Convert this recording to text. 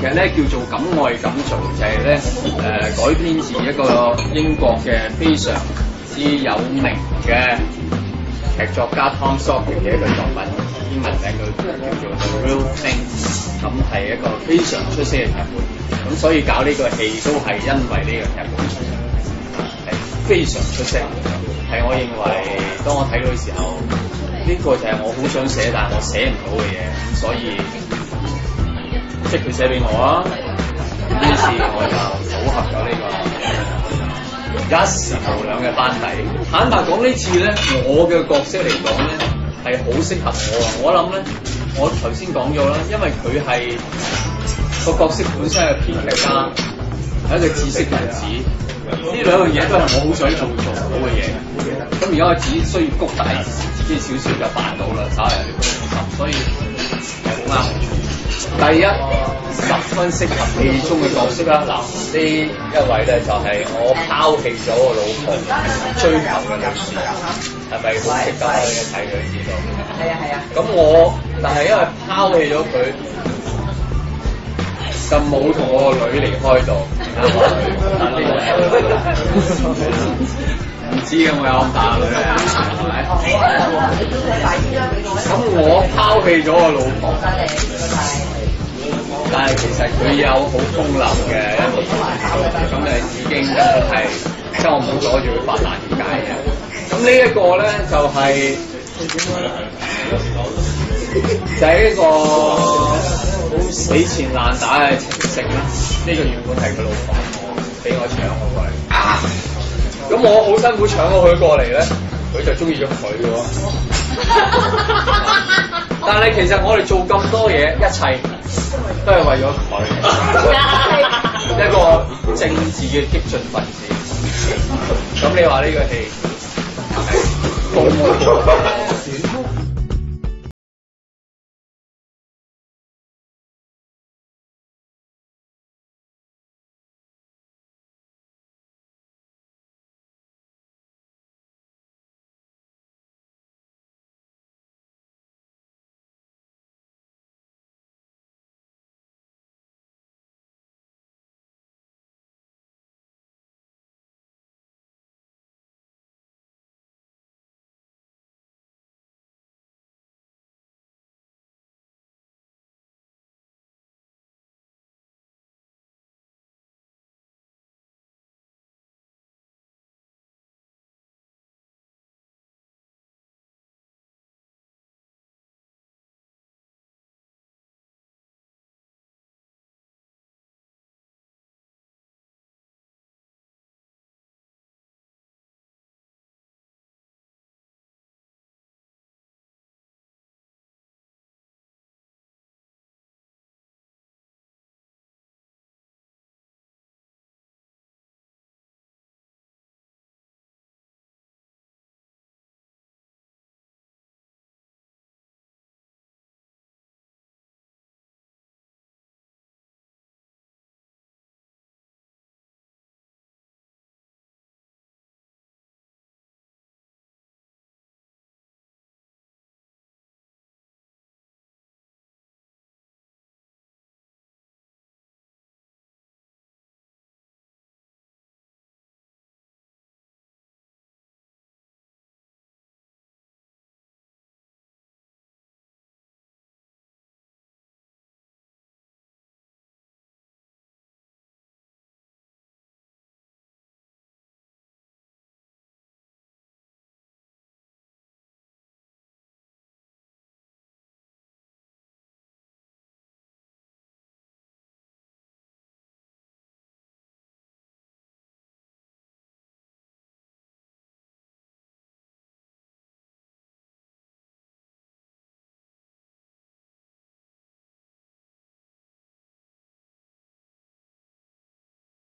劇咧叫做《敢愛敢做》，就係咧改編自一個英國嘅非常之有名嘅劇作家 Tom Sawyer 嘅一個作品，英文名叫做 The Real Thing， 咁係一個非常出色嘅劇本，咁所以搞呢個戲都係因為呢個劇本係非常出色，係我認為當我睇到嘅時候，呢個就係我好想寫但係我寫唔到嘅嘢，所以即係佢寫俾我啊，於是我就組合咗呢個一時無兩嘅班底。坦白講呢次咧，我嘅角色嚟講咧係好適合我啊！我諗咧，我頭先講咗啦，因為佢係個角色本身係編劇家，係一個知識分子，呢兩樣嘢都係我好想做到嘅嘢。咁而家我只需要谷大自己少少就辦到啦，稍為有啲公心，所以係好啱我做。第一，十分適合戲中嘅角色啦。嗱，呢一位咧就係我拋棄咗個老婆追求嘅女士，係咪好適合咧？睇佢知道。係啊係啊。咁但係因為拋棄咗佢，就冇同我個女離開到。唔知嘅，我有咁大女啊，係咪？咁我拋棄咗個老婆，但係其實佢有好風流嘅一面，咁就已經係即係我冇阻住佢發爛點解嘅。咁呢一個咧就係一個好死纏爛打嘅情聖啦。呢個原本係佢老婆，俾我搶我過嚟。咁我好辛苦搶咗佢過嚟咧，佢就中意咗佢嘅喎。但係其實我哋做咁多嘢，一切都係為咗佢，一個政治嘅激進分子。咁你話呢個戲係公